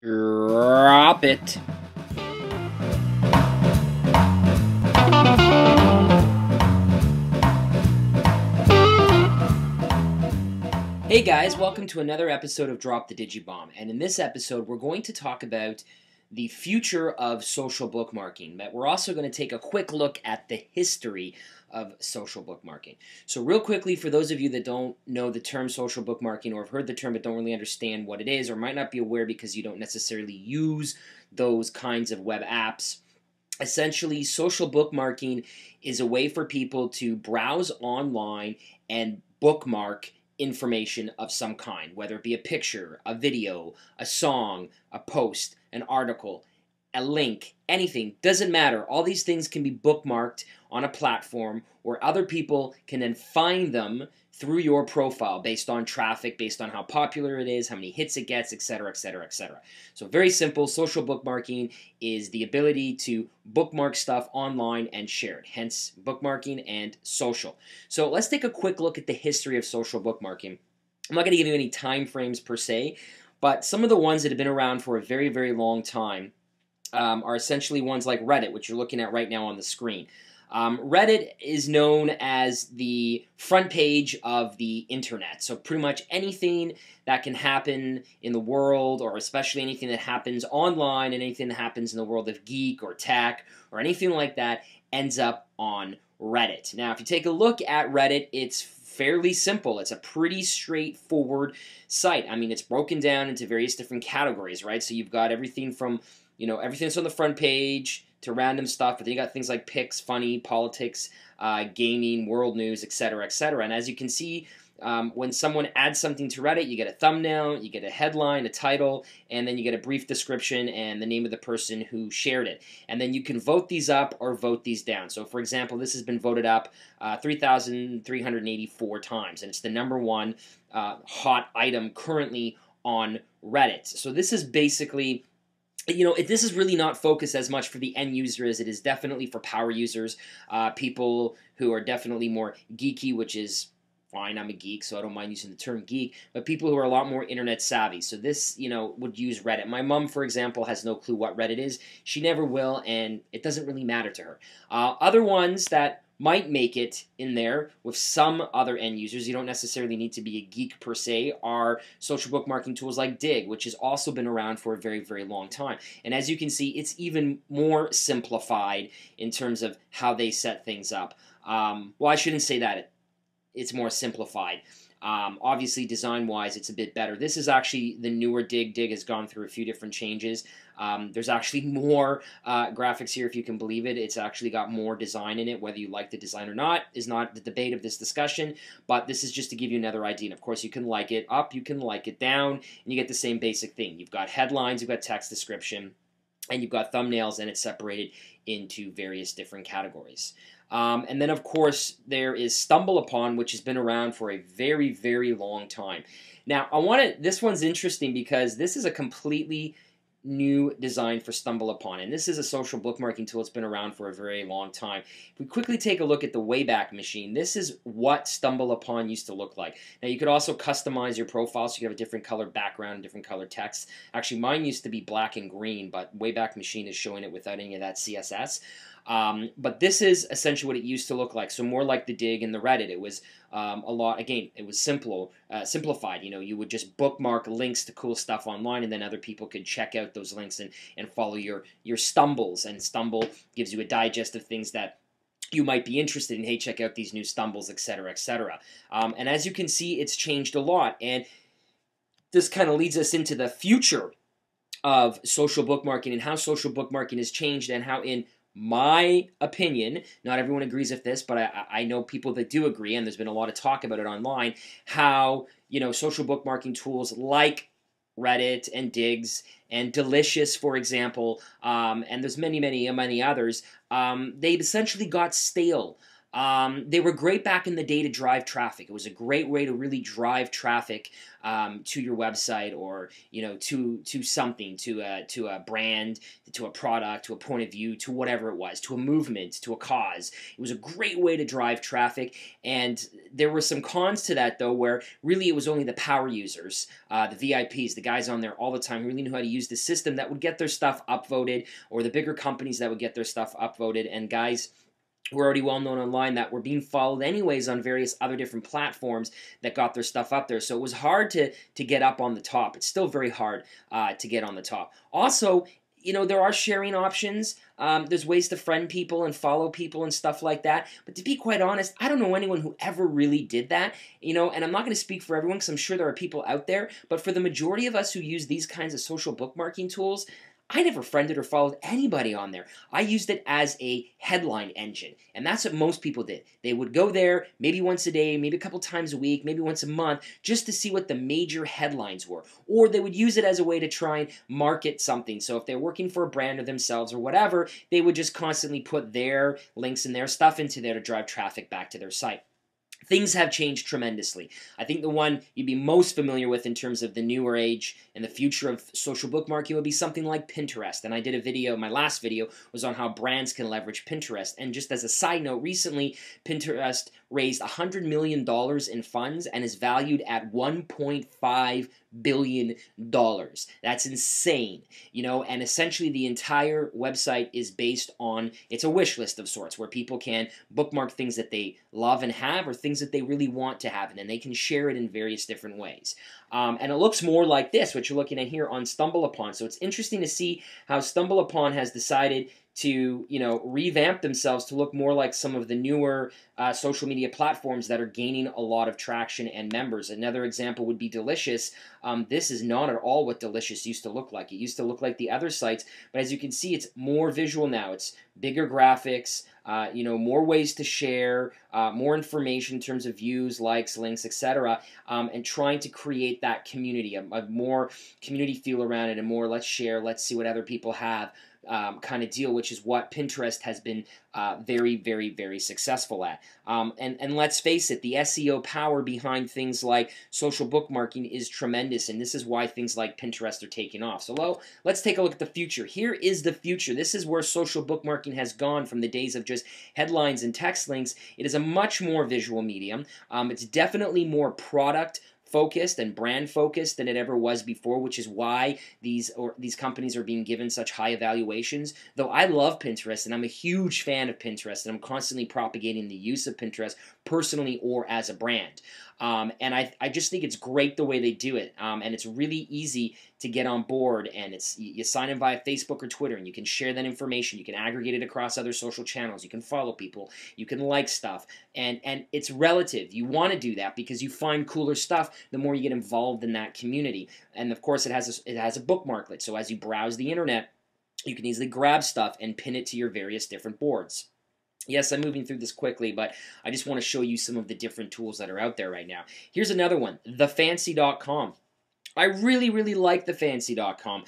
Drop it. Hey guys, welcome to another episode of Drop the Digibomb. And in this episode, we're going to talk about the future of social bookmarking. But we're also going to take a quick look at the history of social bookmarking. So real quickly, for those of you that don't know the term social bookmarking or have heard the term but don't really understand what it is or might not be aware because you don't necessarily use those kinds of web apps, essentially social bookmarking is a way for people to browse online and bookmark information of some kind, whether it be a picture, a video, a song, a post, an article, a link, anything, doesn't matter. All these things can be bookmarked on a platform where other people can then find them through your profile based on traffic, based on how popular it is, how many hits it gets, etc., etc., etc. So very simple, social bookmarking is the ability to bookmark stuff online and share it, hence bookmarking and social. So let's take a quick look at the history of social bookmarking. I'm not going to give you any time frames per se, but some of the ones that have been around for a very, very long time are essentially ones like Reddit, which you're looking at right now on the screen. Reddit is known as the front page of the internet. So pretty much anything that can happen in the world, or especially anything that happens online and anything that happens in the world of geek or tech or anything like that, ends up on Reddit. Now, if you take a look at Reddit, it's fairly simple. It's a pretty straightforward site. I mean, it's broken down into various different categories, right? So you've got everything from, everything that's on the front page to random stuff, but then you got things like pics, funny, politics, gaming, world news, etc., etc. And as you can see, when someone adds something to Reddit, you get a thumbnail, you get a headline, a title, and then you get a brief description and the name of the person who shared it. And then you can vote these up or vote these down. So for example, this has been voted up 3,384 times, and it's the #1 hot item currently on Reddit. So this is basically, this is really not focused as much for the end user as it is definitely for power users, people who are definitely more geeky, which is fine. I'm a geek, so I don't mind using the term geek, but people who are a lot more internet savvy. So this, would use Reddit. My mom, for example, has no clue what Reddit is. She never will, and it doesn't really matter to her. Other ones that might make it in there with some other end users, you don't necessarily need to be a geek per se, are social bookmarking tools like Dig, which has also been around for a very, very long time. And as you can see, it's even more simplified in terms of how they set things up. Well, I shouldn't say that. It's more simplified. Obviously, design-wise, it's a bit better. This is actually the newer Dig. Dig has gone through a few different changes. There's actually more graphics here, if you can believe it. It's actually got more design in it. Whether you like the design or not is not the debate of this discussion, but this is just to give you another idea. And of course, you can like it up, you can like it down, and you get the same basic thing. You've got headlines, you've got text description, and you've got thumbnails, and it's separated into various different categories. And then, of course, there is Stumbleupon, which has been around for a very, very long time. Now, this one's interesting because this is a completely new design for Stumbleupon, and this is a social bookmarking tool that's been around for a very long time. If we quickly take a look at the Wayback Machine, this is what Stumbleupon used to look like. Now, you could also customize your profile, so you have a different color background and different color text. Actually, mine used to be black and green, but Wayback Machine is showing it without any of that CSS. But this is essentially what it used to look like, so more like the Dig and the Reddit. It was it was simplified. You would just bookmark links to cool stuff online, and then other people could check out those links and follow your stumbles. And Stumble gives you a digest of things that you might be interested in. Hey, check out these new stumbles, etc., etc. And as you can see, it's changed a lot, and this kind of leads us into the future of social bookmarking and how social bookmarking has changed, and how, in my opinion, not everyone agrees with this, but I know people that do agree, and there's been a lot of talk about it online, how, social bookmarking tools like Reddit and Digs and Delicious, for example, and there's many, many, many others, they essentially got stale. They were great back in the day to drive traffic. It was a great way to really drive traffic to your website, or to something, to a brand, to a product, to a point of view, to whatever it was, to a movement, to a cause. It was a great way to drive traffic, and there were some cons to that though, where really it was only the power users, the VIPs, the guys on there all the time who really knew how to use the system, that would get their stuff upvoted, or the bigger companies that would get their stuff upvoted, and guys were already well known online that were being followed anyways on various other different platforms that got their stuff up there. So it was hard to get up on the top. It's still very hard to get on the top. Also, there are sharing options. There's ways to friend people and follow people and stuff like that. But to be quite honest, I don't know anyone who ever really did that. And I'm not going to speak for everyone, because I'm sure there are people out there. But for the majority of us who use these kinds of social bookmarking tools, I never friended or followed anybody on there. I used it as a headline engine, and that's what most people did. They would go there maybe once a day, maybe a couple times a week, maybe once a month, just to see what the major headlines were. Or they would use it as a way to try and market something. So if they're working for a brand or themselves or whatever, they would just constantly put their links and their stuff into there to drive traffic back to their site. Things have changed tremendously. I think the one you'd be most familiar with in terms of the newer age and the future of social bookmarking would be something like Pinterest. And I did a video, my last video was on how brands can leverage Pinterest. And just as a side note, recently Pinterest raised $100 million in funds and is valued at $1.5 billion. That's insane, and essentially the entire website is based on, it's a wish list of sorts where people can bookmark things that they love and have, or things that they really want to have, and then they can share it in various different ways. And it looks more like this, what you're looking at here on Stumbleupon. So it's interesting to see how Stumbleupon has decided to revamp themselves to look more like some of the newer social media platforms that are gaining a lot of traction and members. Another example would be Delicious. This is not at all what Delicious used to look like. It used to look like the other sites, but as you can see, it's more visual now. It's bigger graphics, more ways to share, more information in terms of views, likes, links, etc., and trying to create that community, a more community feel around it, and more let's share, let's see what other people have kind of deal, which is what Pinterest has been very, very, very successful at. And let's face it, the SEO power behind things like social bookmarking is tremendous, and this is why things like Pinterest are taking off. So let's take a look at the future. Here is the future. This is where social bookmarking has gone from the days of just headlines and text links. It is a much more visual medium. It's definitely more product focused and brand focused than it ever was before, which is why these companies are being given such high evaluations. Though I love Pinterest and I'm a huge fan of Pinterest, and I'm constantly propagating the use of Pinterest personally or as a brand. And I just think it's great the way they do it, and it's really easy to get on board, and you sign in via Facebook or Twitter, and you can share that information, you can aggregate it across other social channels, you can follow people, you can like stuff, and it's relative. You want to do that because you find cooler stuff the more you get involved in that community. And of course it has a bookmarklet, so as you browse the internet, you can easily grab stuff and pin it to your various different boards. Yes, I'm moving through this quickly, but I just want to show you some of the different tools that are out there right now. Here's another one, thefancy.com. I really, really like thefancy.com.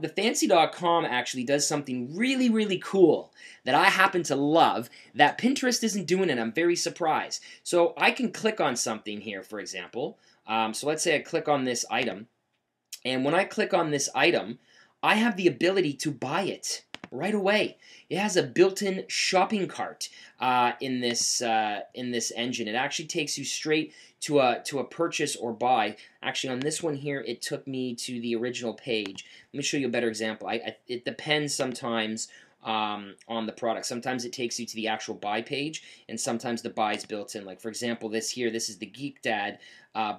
Thefancy.com actually does something really, really cool that I happen to love that Pinterest isn't doing, and I'm very surprised. So I can click on something here, for example. So let's say I click on this item, and when I click on this item, I have the ability to buy it right away. It has a built-in shopping cart in this engine. It actually takes you straight to a purchase or buy. Actually, on this one here, it took me to the original page. Let me show you a better example. It depends sometimes on the product. Sometimes it takes you to the actual buy page, and sometimes the buy is built in. Like for example, this is the Geek Dad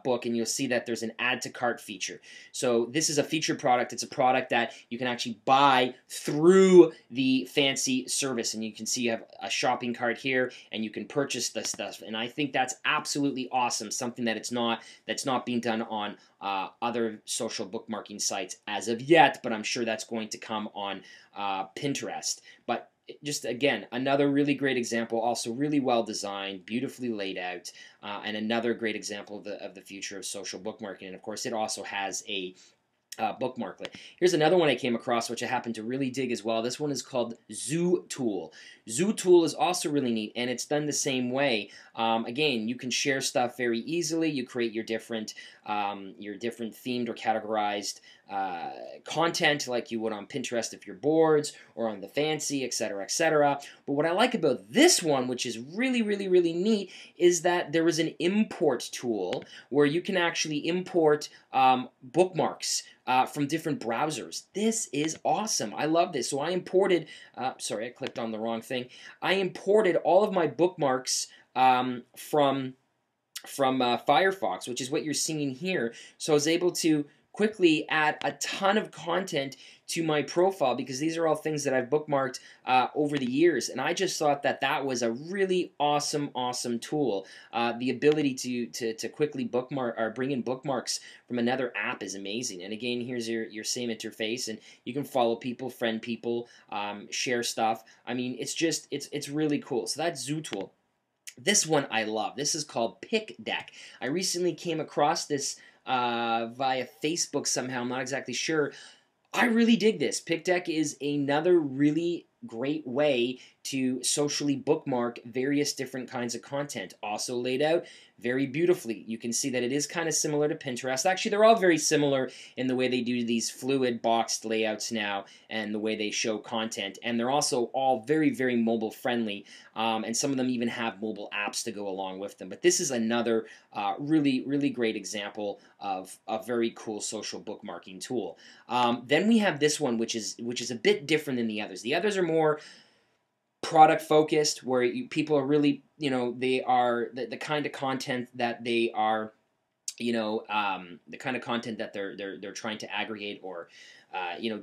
book, and you'll see that there's an add to cart feature. So this is a featured product. It's a product that you can actually buy through the Fancy service, and you can see you have a shopping cart here, and you can purchase the stuff. And I think that's absolutely awesome. Something that that's not being done on other social bookmarking sites as of yet, but I'm sure that's going to come on Pinterest. But just again, another really great example, also really well designed, beautifully laid out, and another great example of the future of social bookmarking. And of course, it also has a bookmarklet. Here's another one I came across, which I happen to really dig as well. This one is called ZooTool. ZooTool is also really neat, and it's done the same way. Again, you can share stuff very easily. You create your different themed or categorized content like you would on Pinterest if you're boards, or on the Fancy, etc., etc. But what I like about this one, which is really, really, really neat, is that there is an import tool where you can actually import bookmarks from different browsers. This is awesome. I love this. So I imported, sorry, I clicked on the wrong thing. I imported all of my bookmarks from Firefox, which is what you're seeing here. So I was able to quickly add a ton of content to my profile, because these are all things that I've bookmarked over the years, and I just thought that that was a really awesome tool. The ability to quickly bookmark or bring in bookmarks from another app is amazing. And again, here's your same interface, and you can follow people, friend people, share stuff. I mean, it's really cool. So that's ZooTool. This one I love. This is called PickDeck. I recently came across this via Facebook somehow. I'm not exactly sure. I really dig this. PickDeck is another really great way to socially bookmark various different kinds of content. Also laid out very beautifully. You can see that it is kind of similar to Pinterest. Actually, they're all very similar in the way they do these fluid boxed layouts now, and the way they show content. And they're also all very, very mobile friendly. And some of them even have mobile apps to go along with them. But this is another really, really great example of a very cool social bookmarking tool. Then we have this one, which is a bit different than the others. The others are more product focused, where people are really, they are the kind of content that they are, the kind of content that they're trying to aggregate or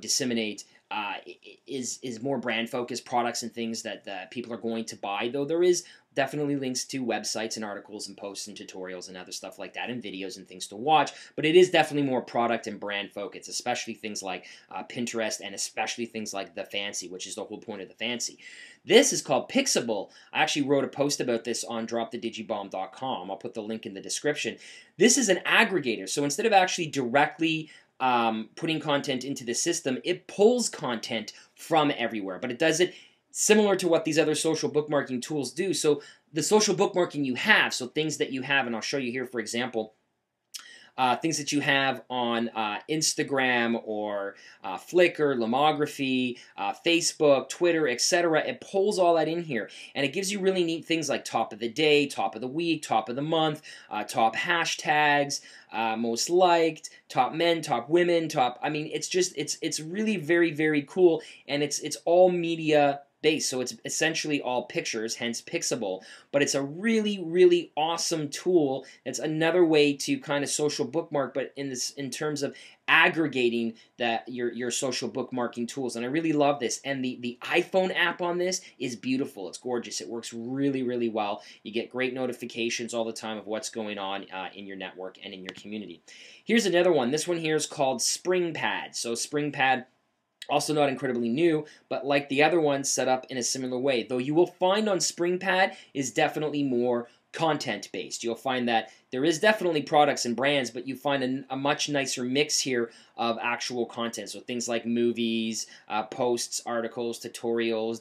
disseminate is more brand focused products and things that people are going to buy. Though there is definitely links to websites and articles and posts and tutorials and other stuff like that, and videos and things to watch, but it is definitely more product and brand focused, especially things like Pinterest, and especially things like the Fancy, which is the whole point of the Fancy. This is called Pixable. I actually wrote a post about this on dropthedigibomb.com. I'll put the link in the description. This is an aggregator, so instead of actually directly putting content into the system, it pulls content from everywhere, but it does it similar to what these other social bookmarking tools do. So the social bookmarking you have, so things that you have, and I'll show you here, for example, things that you have on Instagram or Flickr, Lomography, Facebook, Twitter, etc. It pulls all that in here, and it gives you really neat things like top of the day, top of the week, top of the month, top hashtags, most liked, top men, top women, top. I mean, it's really very, very cool, and it's all media based, so it's essentially all pictures, hence Pixable, but it's a really, really awesome tool. It's another way to kind of social bookmark, but in terms of aggregating your social bookmarking tools, and I really love this. And the iPhone app on this is beautiful. It's gorgeous. It works really, really well. You get great notifications all the time of what's going on in your network and in your community. Here's another one. This one here is called Springpad. So Springpad, also not incredibly new, but like the other ones, set up in a similar way. Though you will find on Springpad is definitely more content-based. You'll find that there is definitely products and brands, but you find a much nicer mix here of actual content. So things like movies, posts, articles, tutorials,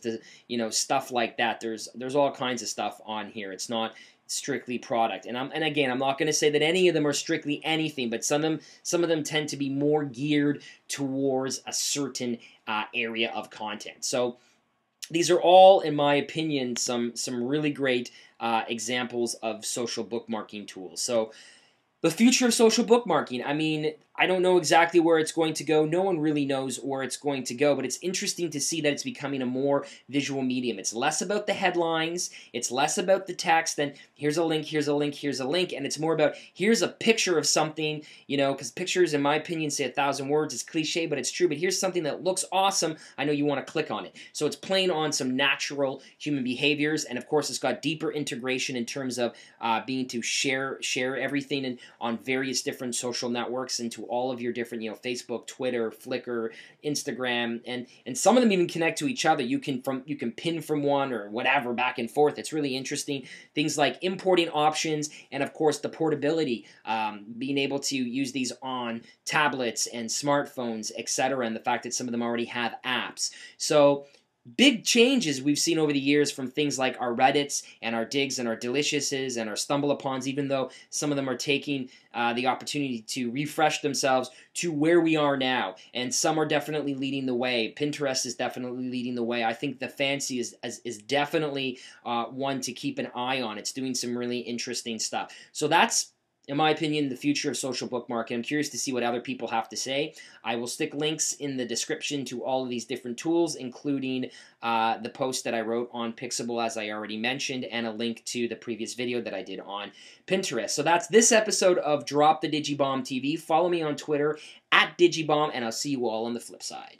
stuff like that. There's all kinds of stuff on here. It's not strictly product, and again, I'm not going to say that any of them are strictly anything, but some of them tend to be more geared towards a certain area of content. So these are all, in my opinion, some really great examples of social bookmarking tools. So the future of social bookmarking, I mean, I don't know exactly where it's going to go. No one really knows where it's going to go, but it's interesting to see that it's becoming a more visual medium. It's less about the headlines. It's less about the text than here's a link, here's a link, here's a link, and it's more about here's a picture of something, because pictures, in my opinion, say 1,000 words. It's cliche, but it's true. But here's something that looks awesome. I know you want to click on it. So it's playing on some natural human behaviors, and of course, it's got deeper integration in terms of being to share everything on various different social networks into all of your different, Facebook, Twitter, Flickr, Instagram, and some of them even connect to each other. You can pin from one or whatever back and forth. It's really interesting. Things like importing options, and of course the portability, being able to use these on tablets and smartphones, etc., and the fact that some of them already have apps. So big changes we've seen over the years from things like our Reddits and our Digs and our Deliciouses and our Stumbleupons, even though some of them are taking the opportunity to refresh themselves to where we are now. And some are definitely leading the way. Pinterest is definitely leading the way. I think the Fancy is definitely one to keep an eye on. It's doing some really interesting stuff. So that's, in my opinion, the future of social bookmarking. I'm curious to see what other people have to say. I will stick links in the description to all of these different tools, including the post that I wrote on Pixable, as I already mentioned, and a link to the previous video that I did on Pinterest. So that's this episode of Drop the Digibomb TV. Follow me on Twitter @Digibomb, and I'll see you all on the flip side.